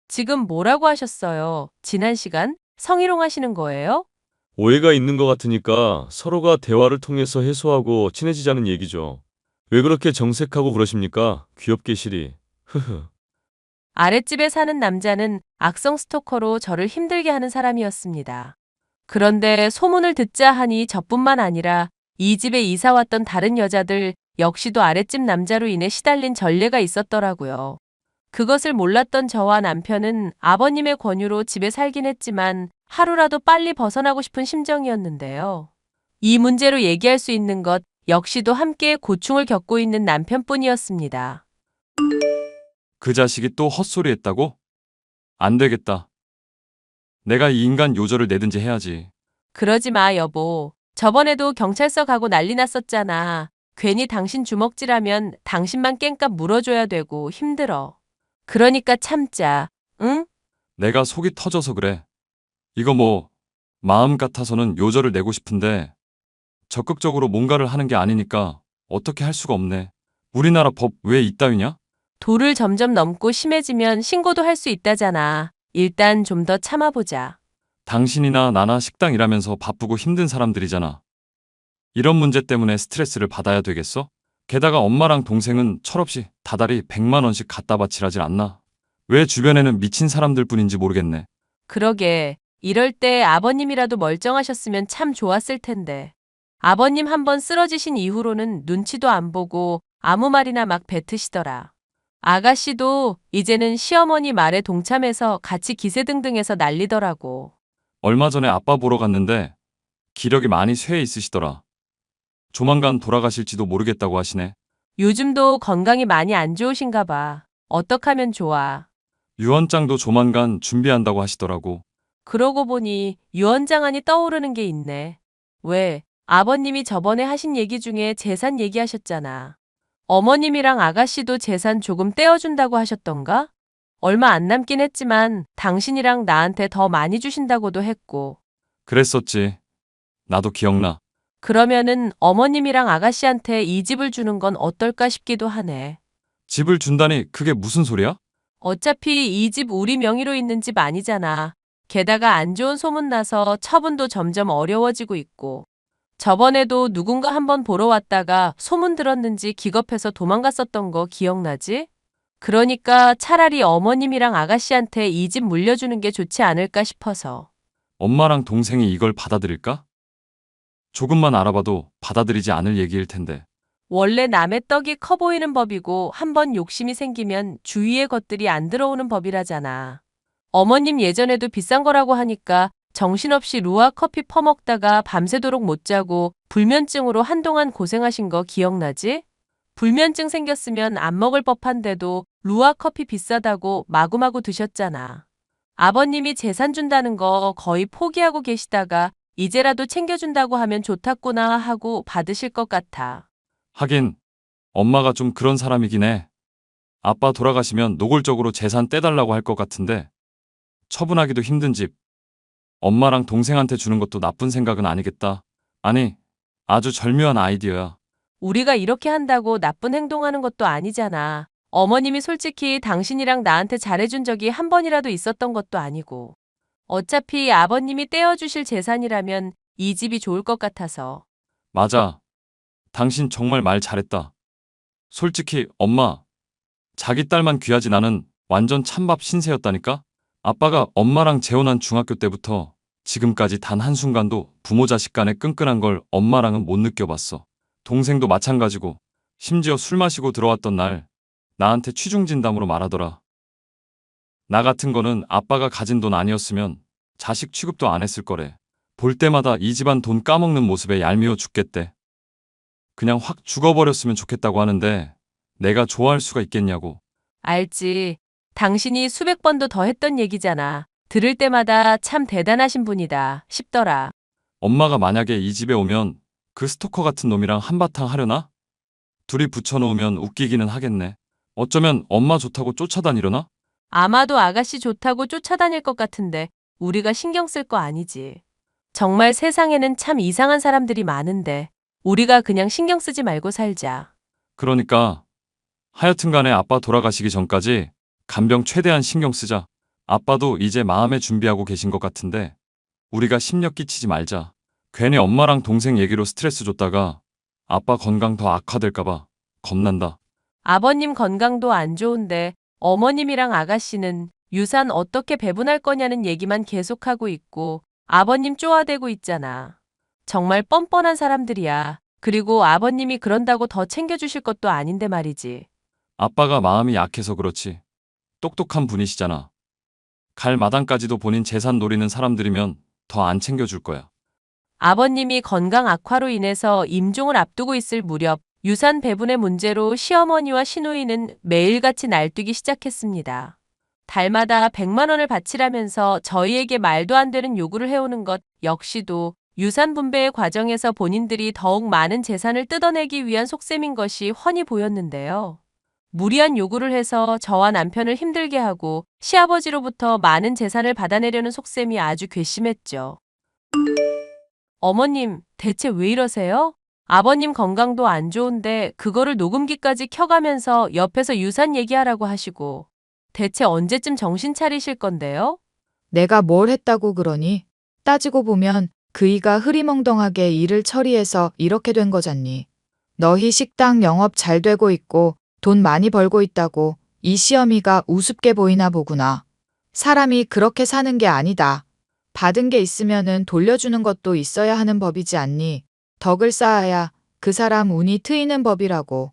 [SPEAKER 7] 지금 뭐라고 하셨어요? 지난 시간? 성희롱 하시는 거예요?
[SPEAKER 8] 오해가 있는 것 같으니까 서로가 대화를 통해서 해소하고 친해지자는 얘기죠. 왜 그렇게 정색하고 그러십니까? 귀엽게 시리. 흐흐.
[SPEAKER 7] 아랫집에 사는 남자는 악성 스토커로 저를 힘들게 하는 사람이었습니다. 그런데 소문을 듣자 하니 저뿐만 아니라 이 집에 이사 왔던 다른 여자들 역시도 아랫집 남자로 인해 시달린 전례가 있었더라고요. 그것을 몰랐던 저와 남편은 아버님의 권유로 집에 살긴 했지만 하루라도 빨리 벗어나고 싶은 심정이었는데요. 이 문제로 얘기할 수 있는 것 역시도 함께 고충을 겪고 있는 남편뿐이었습니다.
[SPEAKER 9] 그 자식이 또 헛소리 했다고? 안 되겠다. 내가 이 인간 요절을 내든지 해야지.
[SPEAKER 7] 그러지 마, 여보. 저번에도 경찰서 가고 난리 났었잖아. 괜히 당신 주먹질하면 당신만 깽값 물어줘야 되고 힘들어. 그러니까 참자, 응?
[SPEAKER 9] 내가 속이 터져서 그래. 이거 뭐 마음 같아서는 요절을 내고 싶은데 적극적으로 뭔가를 하는 게 아니니까 어떻게 할 수가 없네. 우리나라 법 왜 이따위냐?
[SPEAKER 7] 도를 점점 넘고 심해지면 신고도 할 수 있다잖아. 일단 좀 더 참아보자.
[SPEAKER 9] 당신이나 나나 식당 일하면서 바쁘고 힘든 사람들이잖아. 이런 문제 때문에 스트레스를 받아야 되겠어? 게다가 엄마랑 동생은 철없이 다달이 100만 원씩 갖다 바치라질 않나? 왜 주변에는 미친 사람들 뿐인지 모르겠네.
[SPEAKER 7] 그러게, 이럴 때 아버님이라도 멀쩡하셨으면 참 좋았을 텐데. 아버님 한번 쓰러지신 이후로는 눈치도 안 보고 아무 말이나 막 뱉으시더라. 아가씨도 이제는 시어머니 말에 동참해서 같이 기세등등해서 난리더라고.
[SPEAKER 9] 얼마 전에 아빠 보러 갔는데 기력이 많이 쇠해 있으시더라. 조만간 돌아가실지도 모르겠다고 하시네.
[SPEAKER 7] 요즘도 건강이 많이 안 좋으신가 봐. 어떡하면 좋아.
[SPEAKER 9] 유언장도 조만간 준비한다고 하시더라고.
[SPEAKER 7] 그러고 보니 유언장안이 떠오르는 게 있네. 왜? 아버님이 저번에 하신 얘기 중에 재산 얘기하셨잖아. 어머님이랑 아가씨도 재산 조금 떼어준다고 하셨던가? 얼마 안 남긴 했지만 당신이랑 나한테 더 많이 주신다고도 했고.
[SPEAKER 9] 그랬었지. 나도 기억나.
[SPEAKER 7] 그러면은 어머님이랑 아가씨한테 이 집을 주는 건 어떨까 싶기도 하네.
[SPEAKER 9] 집을 준다니 그게 무슨 소리야?
[SPEAKER 7] 어차피 이 집 우리 명의로 있는 집 아니잖아. 게다가 안 좋은 소문 나서 처분도 점점 어려워지고 있고. 저번에도 누군가 한번 보러 왔다가 소문 들었는지 기겁해서 도망갔었던 거 기억나지? 그러니까 차라리 어머님이랑 아가씨한테 이 집 물려주는 게 좋지 않을까 싶어서.
[SPEAKER 9] 엄마랑 동생이 이걸 받아들일까? 조금만 알아봐도 받아들이지 않을 얘기일 텐데.
[SPEAKER 7] 원래 남의 떡이 커 보이는 법이고 한번 욕심이 생기면 주위의 것들이 안 들어오는 법이라잖아. 어머님 예전에도 비싼 거라고 하니까 정신없이 루아 커피 퍼먹다가 밤새도록 못 자고 불면증으로 한동안 고생하신 거 기억나지? 불면증 생겼으면 안 먹을 법한데도 루아 커피 비싸다고 마구마구 드셨잖아. 아버님이 재산 준다는 거 거의 포기하고 계시다가 이제라도 챙겨준다고 하면 좋겠구나 하고 받으실 것 같아.
[SPEAKER 9] 하긴 엄마가 좀 그런 사람이긴 해. 아빠 돌아가시면 노골적으로 재산 떼달라고 할 것 같은데 처분하기도 힘든 집. 엄마랑 동생한테 주는 것도 나쁜 생각은 아니겠다. 아니, 아주 절묘한 아이디어야.
[SPEAKER 7] 우리가 이렇게 한다고 나쁜 행동하는 것도 아니잖아. 어머님이 솔직히 당신이랑 나한테 잘해준 적이 한 번이라도 있었던 것도 아니고. 어차피 아버님이 떼어주실 재산이라면 이 집이 좋을 것 같아서.
[SPEAKER 9] 맞아. 당신 정말 말 잘했다. 솔직히 엄마, 자기 딸만 귀하지 나는 완전 찬밥 신세였다니까? 아빠가 엄마랑 재혼한 중학교 때부터 지금까지 단 한순간도 부모 자식 간의 끈끈한 걸 엄마랑은 못 느껴봤어. 동생도 마찬가지고 심지어 술 마시고 들어왔던 날 나한테 취중 진담으로 말하더라. 나 같은 거는 아빠가 가진 돈 아니었으면 자식 취급도 안 했을 거래. 볼 때마다 이 집안 돈 까먹는 모습에 얄미워 죽겠대. 그냥 확 죽어버렸으면 좋겠다고 하는데 내가 좋아할 수가 있겠냐고.
[SPEAKER 7] 알지. 당신이 수백 번도 더 했던 얘기잖아. 들을 때마다 참 대단하신 분이다 싶더라.
[SPEAKER 9] 엄마가 만약에 이 집에 오면 그 스토커 같은 놈이랑 한바탕 하려나? 둘이 붙여놓으면 웃기기는 하겠네. 어쩌면 엄마 좋다고 쫓아다니려나?
[SPEAKER 7] 아마도 아가씨 좋다고 쫓아다닐 것 같은데 우리가 신경 쓸 거 아니지. 정말 세상에는 참 이상한 사람들이 많은데 우리가 그냥 신경 쓰지 말고 살자.
[SPEAKER 9] 그러니까 하여튼 간에 아빠 돌아가시기 전까지 간병 최대한 신경 쓰자. 아빠도 이제 마음의 준비하고 계신 것 같은데 우리가 심력 끼치지 말자. 괜히 엄마랑 동생 얘기로 스트레스 줬다가 아빠 건강 더 악화될까봐 겁난다.
[SPEAKER 7] 아버님 건강도 안 좋은데 어머님이랑 아가씨는 유산 어떻게 배분할 거냐는 얘기만 계속하고 있고 아버님 쪼아대고 있잖아. 정말 뻔뻔한 사람들이야. 그리고 아버님이 그런다고 더 챙겨주실 것도 아닌데 말이지.
[SPEAKER 9] 아빠가 마음이 약해서 그렇지. 똑똑한 분이시잖아. 갈 마당까지도 본인 재산 노리는 사람들이면 더 안 챙겨줄 거야.
[SPEAKER 7] 아버님이 건강 악화로 인해서 임종을 앞두고 있을 무렵 유산 배분의 문제로 시어머니와 시누이는 매일같이 날뛰기 시작했습니다. 달마다 100만 원을 바치라면서 저희에게 말도 안 되는 요구를 해오는 것 역시도 유산 분배의 과정에서 본인들이 더욱 많은 재산을 뜯어내기 위한 속셈인 것이 훤히 보였는데요. 무리한 요구를 해서 저와 남편을 힘들게 하고 시아버지로부터 많은 재산을 받아내려는 속셈이 아주 괘씸했죠. 어머님, 대체 왜 이러세요? 아버님 건강도 안 좋은데 그거를 녹음기까지 켜가면서 옆에서 유산 얘기하라고 하시고 대체 언제쯤 정신 차리실 건데요?
[SPEAKER 6] 내가 뭘 했다고 그러니? 따지고 보면 그이가 흐리멍덩하게 일을 처리해서 이렇게 된 거잖니. 너희 식당 영업 잘 되고 있고 돈 많이 벌고 있다고 이 시어미가 우습게 보이나 보구나. 사람이 그렇게 사는 게 아니다. 받은 게 있으면은 돌려주는 것도 있어야 하는 법이지 않니? 덕을 쌓아야 그 사람 운이 트이는 법이라고.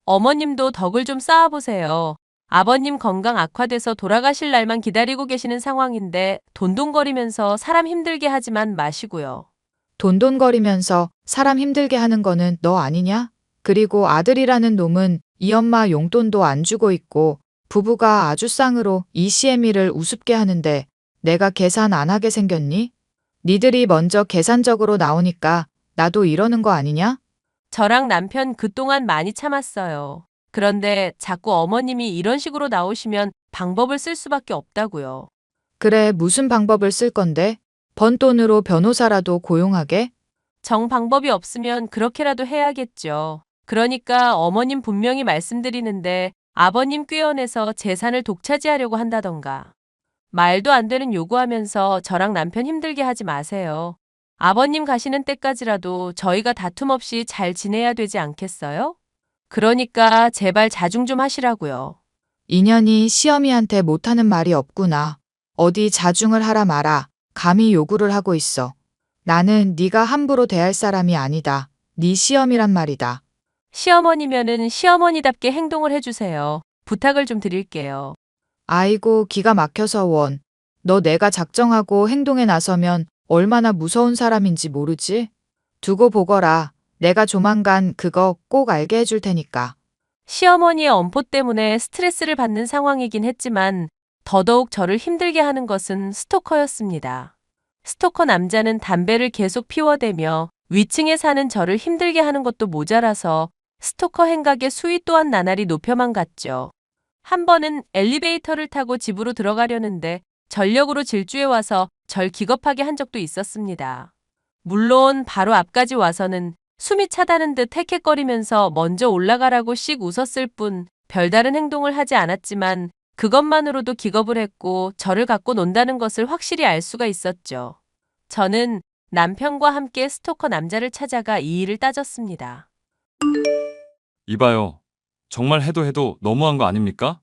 [SPEAKER 7] 어머님도 덕을 좀 쌓아보세요. 아버님 건강 악화돼서 돌아가실 날만 기다리고 계시는 상황인데 돈돈거리면서 사람 힘들게 하지만 마시고요.
[SPEAKER 6] 돈돈거리면서 사람 힘들게 하는 거는 너 아니냐? 그리고 아들이라는 놈은 이 엄마 용돈도 안 주고 있고 부부가 아주 쌍으로 이 시애미를 우습게 하는데 내가 계산 안 하게 생겼니? 니들이 먼저 계산적으로 나오니까 나도 이러는 거 아니냐?
[SPEAKER 7] 저랑 남편 그동안 많이 참았어요. 그런데 자꾸 어머님이 이런 식으로 나오시면 방법을 쓸 수밖에 없다고요.
[SPEAKER 6] 그래, 무슨 방법을 쓸 건데? 번 돈으로 변호사라도 고용하게?
[SPEAKER 7] 정 방법이 없으면 그렇게라도 해야겠죠. 그러니까 어머님 분명히 말씀드리는데 아버님 꾀어내서 재산을 독차지하려고 한다던가. 말도 안 되는 요구하면서 저랑 남편 힘들게 하지 마세요. 아버님 가시는 때까지라도 저희가 다툼 없이 잘 지내야 되지 않겠어요? 그러니까 제발 자중 좀 하시라고요.
[SPEAKER 6] 인연이 시어미한테 못하는 말이 없구나. 어디 자중을 하라 마라. 감히 요구를 하고 있어. 나는 네가 함부로 대할 사람이 아니다. 네 시어미란 말이다.
[SPEAKER 7] 시어머니면은 시어머니답게 행동을 해주세요. 부탁을 좀 드릴게요.
[SPEAKER 6] 아이고, 기가 막혀서 원. 너 내가 작정하고 행동에 나서면 얼마나 무서운 사람인지 모르지? 두고 보거라. 내가 조만간 그거 꼭 알게 해줄 테니까.
[SPEAKER 7] 시어머니의 엄포 때문에 스트레스를 받는 상황이긴 했지만 더더욱 저를 힘들게 하는 것은 스토커였습니다. 스토커 남자는 담배를 계속 피워대며 위층에 사는 저를 힘들게 하는 것도 모자라서 스토커 행각의 수위 또한 나날이 높여만 갔죠. 한 번은 엘리베이터를 타고 집으로 들어가려는데 전력으로 질주해 와서 절 기겁하게 한 적도 있었습니다. 물론 바로 앞까지 와서는 숨이 차다는 듯 헥헥거리면서 먼저 올라가라고 씩 웃었을 뿐 별다른 행동을 하지 않았지만 그것만으로도 기겁을 했고 저를 갖고 논다는 것을 확실히 알 수가 있었죠. 저는 남편과 함께 스토커 남자를 찾아가 이 일을 따졌습니다.
[SPEAKER 9] 이봐요. 정말 해도 너무한 거 아닙니까?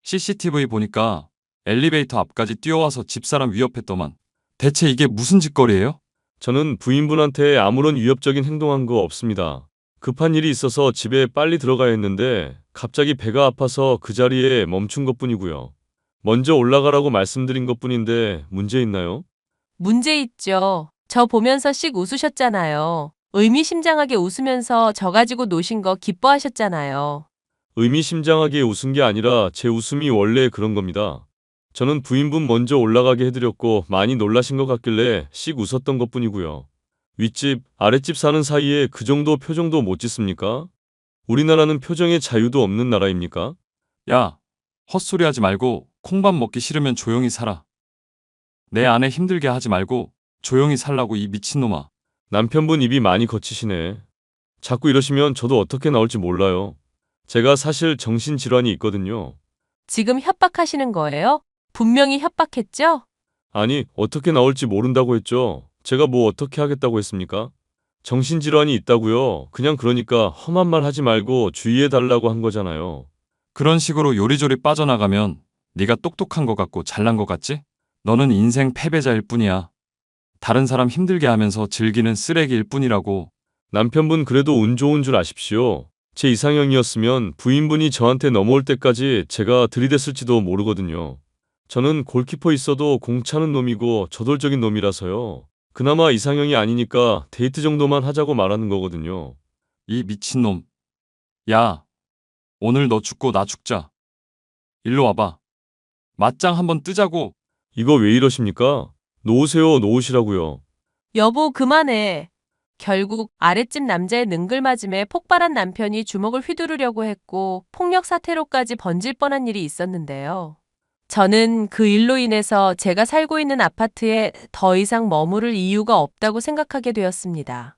[SPEAKER 9] CCTV 보니까 엘리베이터 앞까지 뛰어와서 집사람 위협했더만. 대체 이게 무슨 짓거리예요?
[SPEAKER 8] 저는 부인분한테 아무런 위협적인 행동한 거 없습니다. 급한 일이 있어서 집에 빨리 들어가야 했는데 갑자기 배가 아파서 그 자리에 멈춘 것뿐이고요. 먼저 올라가라고 말씀드린 것뿐인데 문제 있나요?
[SPEAKER 7] 문제 있죠. 저 보면서 씩 웃으셨잖아요. 의미심장하게 웃으면서 저 가지고 노신 거 기뻐하셨잖아요.
[SPEAKER 8] 의미심장하게 웃은 게 아니라 제 웃음이 원래 그런 겁니다. 저는 부인분 먼저 올라가게 해드렸고 많이 놀라신 것 같길래 씩 웃었던 것뿐이고요. 윗집, 아랫집 사는 사이에 그 정도 표정도 못 짓습니까? 우리나라는 표정의 자유도 없는 나라입니까?
[SPEAKER 9] 야, 헛소리 하지 말고 콩밥 먹기 싫으면 조용히 살아. 내 아내 힘들게 하지 말고 조용히 살라고 이 미친놈아.
[SPEAKER 8] 남편분 입이 많이 거치시네. 자꾸 이러시면 저도 어떻게 나올지 몰라요. 제가 사실 정신질환이 있거든요.
[SPEAKER 7] 지금 협박하시는 거예요? 분명히 협박했죠?
[SPEAKER 8] 아니, 어떻게 나올지 모른다고 했죠. 제가 뭐 어떻게 하겠다고 했습니까? 정신질환이 있다고요. 그냥 그러니까 험한 말 하지 말고 주의해달라고 한 거잖아요.
[SPEAKER 9] 그런 식으로 요리조리 빠져나가면 네가 똑똑한 것 같고 잘난 것 같지? 너는 인생 패배자일 뿐이야. 다른 사람 힘들게 하면서 즐기는 쓰레기일 뿐이라고.
[SPEAKER 8] 남편분 그래도 운 좋은 줄 아십시오. 제 이상형이었으면 부인분이 저한테 넘어올 때까지 제가 들이댔을지도 모르거든요. 저는 골키퍼 있어도 공 차는 놈이고 저돌적인 놈이라서요. 그나마 이상형이 아니니까 데이트 정도만 하자고 말하는 거거든요.
[SPEAKER 9] 이 미친놈. 야, 오늘 너 죽고 나 죽자. 일로 와봐. 맞짱 한번 뜨자고.
[SPEAKER 8] 이거 왜 이러십니까? 놓으세요, 놓으시라고요.
[SPEAKER 7] 여보, 그만해. 결국 아랫집 남자의 능글맞음에 폭발한 남편이 주먹을 휘두르려고 했고 폭력 사태로까지 번질 뻔한 일이 있었는데요. 저는 그 일로 인해서 제가 살고 있는 아파트에 더 이상 머무를 이유가 없다고 생각하게 되었습니다.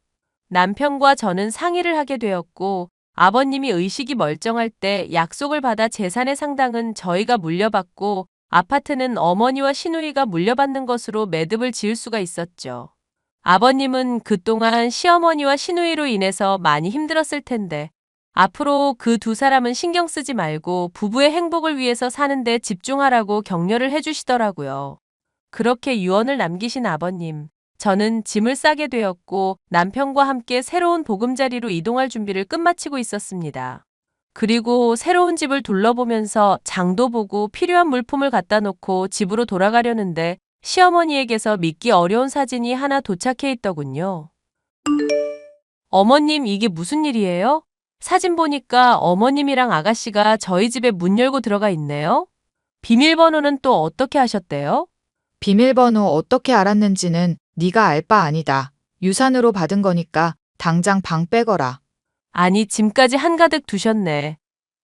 [SPEAKER 7] 남편과 저는 상의를 하게 되었고 아버님이 의식이 멀쩡할 때 약속을 받아 재산의 상당은 저희가 물려받고 아파트는 어머니와 시누이가 물려받는 것으로 매듭을 지을 수가 있었죠. 아버님은 그동안 시어머니와 시누이로 인해서 많이 힘들었을 텐데 앞으로 그 두 사람은 신경 쓰지 말고 부부의 행복을 위해서 사는데 집중하라고 격려를 해주시더라고요. 그렇게 유언을 남기신 아버님, 저는 짐을 싸게 되었고 남편과 함께 새로운 보금자리로 이동할 준비를 끝마치고 있었습니다. 그리고 새로운 집을 둘러보면서 장도 보고 필요한 물품을 갖다 놓고 집으로 돌아가려는데 시어머니에게서 믿기 어려운 사진이 하나 도착해 있더군요. 어머님, 이게 무슨 일이에요? 사진 보니까 어머님이랑 아가씨가 저희 집에 문 열고 들어가 있네요. 비밀번호는 또 어떻게 하셨대요?
[SPEAKER 6] 비밀번호 어떻게 알았는지는 네가 알 바 아니다. 유산으로 받은 거니까 당장 방 빼거라.
[SPEAKER 7] 아니, 짐까지 한가득 두셨네.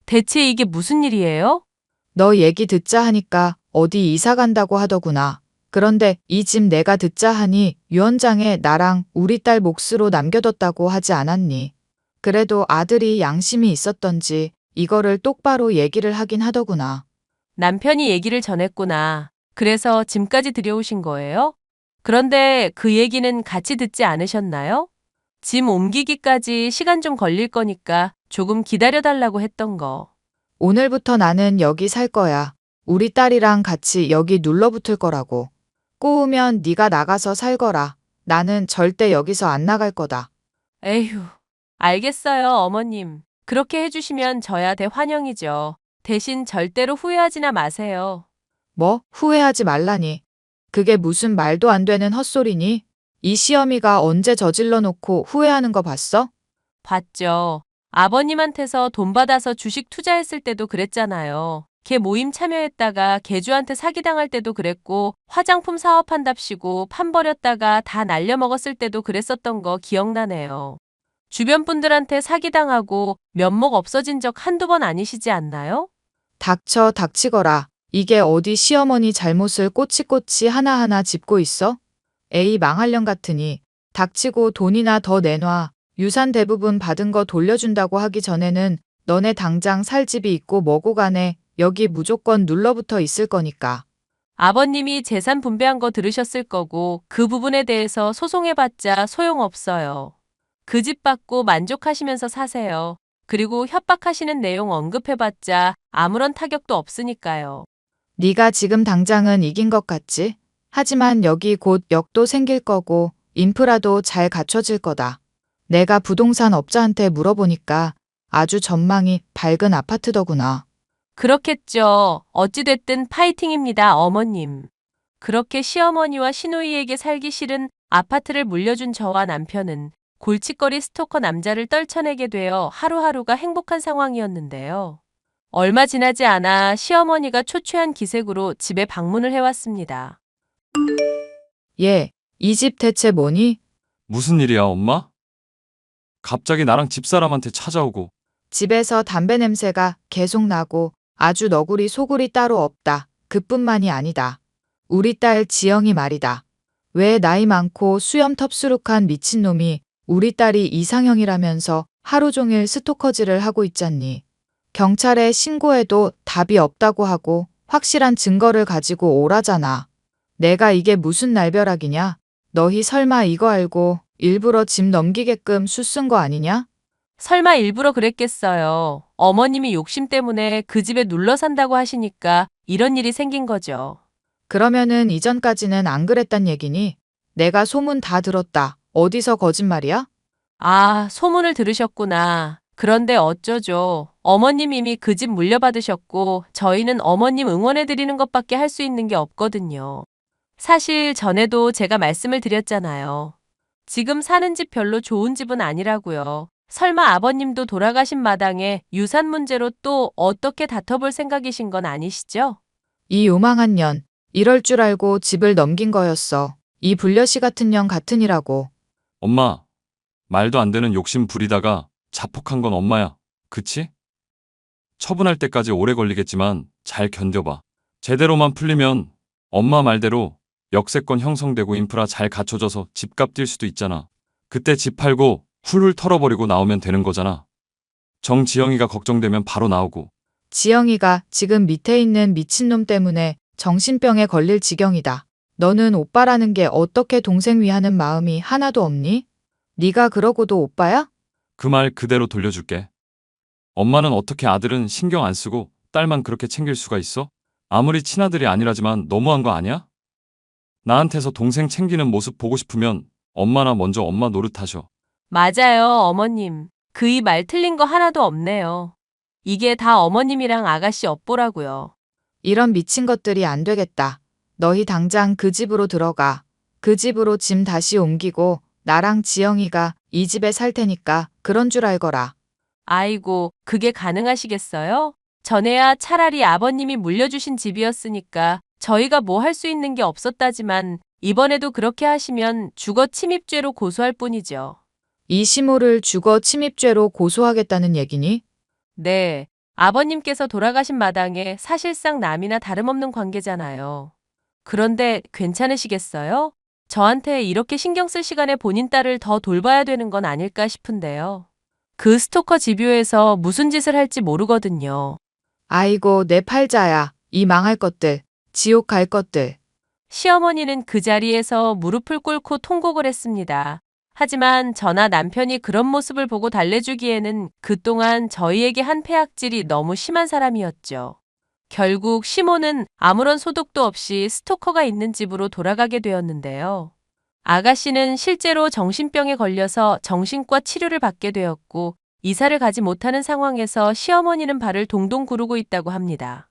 [SPEAKER 7] 대체 이게 무슨 일이에요?
[SPEAKER 6] 너 얘기 듣자 하니까 어디 이사 간다고 하더구나. 그런데 이 집 내가 듣자 하니 유언장에 나랑 우리 딸 몫으로 남겨뒀다고 하지 않았니? 그래도 아들이 양심이 있었던지 이거를 똑바로 얘기를 하긴 하더구나.
[SPEAKER 7] 남편이 얘기를 전했구나. 그래서 짐까지 들여오신 거예요? 그런데 그 얘기는 같이 듣지 않으셨나요? 짐 옮기기까지 시간 좀 걸릴 거니까 조금 기다려달라고 했던 거.
[SPEAKER 6] 오늘부터 나는 여기 살 거야. 우리 딸이랑 같이 여기 눌러붙을 거라고. 꼬우면 네가 나가서 살거라. 나는 절대 여기서 안 나갈 거다.
[SPEAKER 7] 에휴, 알겠어요, 어머님. 그렇게 해주시면 저야 대환영이죠. 대신 절대로 후회하지나 마세요.
[SPEAKER 6] 뭐? 후회하지 말라니. 그게 무슨 말도 안 되는 헛소리니? 이 시어미가 언제 저질러 놓고 후회하는 거 봤어?
[SPEAKER 7] 봤죠. 아버님한테서 돈 받아서 주식 투자했을 때도 그랬잖아요. 걔 모임 참여했다가 개주한테 사기당할 때도 그랬고 화장품 사업한답시고 판 버렸다가 다 날려먹었을 때도 그랬었던 거 기억나네요. 주변 분들한테 사기당하고 면목 없어진 적 한두 번 아니시지 않나요?
[SPEAKER 6] 닥쳐 닥치거라. 이게 어디 시어머니 잘못을 꼬치꼬치 하나하나 짚고 있어? 에이 망할년 같으니 닥치고 돈이나 더 내놔. 유산 대부분 받은 거 돌려준다고 하기 전에는 너네 당장 살 집이 있고 뭐고 간에 여기 무조건 눌러붙어 있을 거니까.
[SPEAKER 7] 아버님이 재산 분배한 거 들으셨을 거고 그 부분에 대해서 소송해봤자 소용없어요. 그 집 받고 만족하시면서 사세요. 그리고 협박하시는 내용 언급해봤자 아무런 타격도 없으니까요.
[SPEAKER 6] 네가 지금 당장은 이긴 것 같지? 하지만 여기 곧 역도 생길 거고 인프라도 잘 갖춰질 거다. 내가 부동산 업자한테 물어보니까 아주 전망이 밝은 아파트더구나.
[SPEAKER 7] 그렇겠죠. 어찌됐든 파이팅입니다, 어머님. 그렇게 시어머니와 시누이에게 살기 싫은 아파트를 물려준 저와 남편은 골칫거리 스토커 남자를 떨쳐내게 되어 하루하루가 행복한 상황이었는데요. 얼마 지나지 않아 시어머니가 초췌한 기색으로 집에 방문을 해왔습니다.
[SPEAKER 6] 얘, 이 집 대체 뭐니?
[SPEAKER 9] 무슨 일이야, 엄마? 갑자기 나랑 집사람한테 찾아오고.
[SPEAKER 6] 집에서 담배 냄새가 계속 나고 아주 너구리 소굴이 따로 없다. 그뿐만이 아니다. 우리 딸 지영이 말이다. 왜 나이 많고 수염 텁수룩한 미친놈이 우리 딸이 이상형이라면서 하루 종일 스토커질을 하고 있잖니. 경찰에 신고해도 답이 없다고 하고 확실한 증거를 가지고 오라잖아. 내가 이게 무슨 날벼락이냐? 너희 설마 이거 알고 일부러 집 넘기게끔 수 쓴 거 아니냐?
[SPEAKER 7] 설마 일부러 그랬겠어요. 어머님이 욕심 때문에 그 집에 눌러 산다고 하시니까 이런 일이 생긴 거죠.
[SPEAKER 6] 그러면은 이전까지는 안 그랬단 얘기니? 내가 소문 다 들었다. 어디서 거짓말이야?
[SPEAKER 7] 아, 소문을 들으셨구나. 그런데 어쩌죠. 어머님 이미 그 집 물려받으셨고 저희는 어머님 응원해드리는 것밖에 할 수 있는 게 없거든요. 사실 전에도 제가 말씀을 드렸잖아요. 지금 사는 집 별로 좋은 집은 아니라고요. 설마 아버님도 돌아가신 마당에 유산 문제로 또 어떻게 다퉈볼 생각이신 건 아니시죠?
[SPEAKER 6] 이 요망한 년. 이럴 줄 알고 집을 넘긴 거였어. 이 불려시 같은 년 같으니라고.
[SPEAKER 9] 엄마, 말도 안 되는 욕심 부리다가 자폭한 건 엄마야. 그치? 처분할 때까지 오래 걸리겠지만 잘 견뎌봐. 제대로만 풀리면 엄마 말대로 역세권 형성되고 인프라 잘 갖춰져서 집값 뛸 수도 있잖아. 그때 집 팔고 훌훌 털어버리고 나오면 되는 거잖아. 정지영이가 걱정되면 바로 나오고.
[SPEAKER 6] 지영이가 지금 밑에 있는 미친놈 때문에 정신병에 걸릴 지경이다. 너는 오빠라는 게 어떻게 동생 위하는 마음이 하나도 없니? 네가 그러고도 오빠야?
[SPEAKER 9] 그 말 그대로 돌려줄게. 엄마는 어떻게 아들은 신경 안 쓰고 딸만 그렇게 챙길 수가 있어? 아무리 친아들이 아니라지만 너무한 거 아니야? 나한테서 동생 챙기는 모습 보고 싶으면 엄마나 먼저 엄마 노릇하셔.
[SPEAKER 7] 맞아요, 어머님. 그 이 말 틀린 거 하나도 없네요. 이게 다 어머님이랑 아가씨 업보라고요.
[SPEAKER 6] 이런 미친 것들이 안 되겠다. 너희 당장 그 집으로 들어가. 그 집으로 짐 다시 옮기고 나랑 지영이가 이 집에 살 테니까 그런 줄 알거라.
[SPEAKER 7] 아이고, 그게 가능하시겠어요? 전에야 차라리 아버님이 물려주신 집이었으니까 저희가 뭐 할 수 있는 게 없었다지만 이번에도 그렇게 하시면 주거 침입죄로 고소할 뿐이죠.
[SPEAKER 6] 이 시모를 주거 침입죄로 고소하겠다는 얘기니?
[SPEAKER 7] 네, 아버님께서 돌아가신 마당에 사실상 남이나 다름없는 관계잖아요. 그런데 괜찮으시겠어요? 저한테 이렇게 신경 쓸 시간에 본인 딸을 더 돌봐야 되는 건 아닐까 싶은데요. 그 스토커 집요해서 무슨 짓을 할지 모르거든요.
[SPEAKER 6] 아이고 내 팔자야. 이 망할 것들. 지옥 갈 것들.
[SPEAKER 7] 시어머니는 그 자리에서 무릎을 꿇고 통곡을 했습니다. 하지만 저나 남편이 그런 모습을 보고 달래주기에는 그동안 저희에게 한 폐악질이 너무 심한 사람이었죠. 결국 시모는 아무런 소득도 없이 스토커가 있는 집으로 돌아가게 되었는데요. 아가씨는 실제로 정신병에 걸려서 정신과 치료를 받게 되었고 이사를 가지 못하는 상황에서 시어머니는 발을 동동 구르고 있다고 합니다.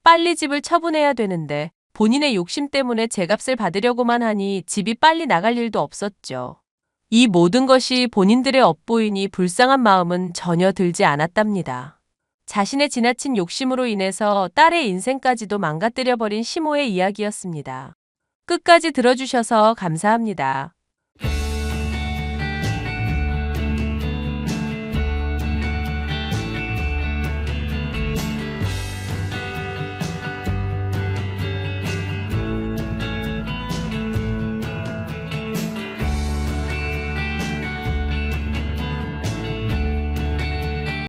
[SPEAKER 7] 빨리 집을 처분해야 되는데 본인의 욕심 때문에 제값을 받으려고만 하니 집이 빨리 나갈 일도 없었죠. 이 모든 것이 본인들의 업보이니 불쌍한 마음은 전혀 들지 않았답니다. 자신의 지나친 욕심으로 인해서 딸의 인생까지도 망가뜨려버린 시모의 이야기였습니다. 끝까지 들어주셔서 감사합니다.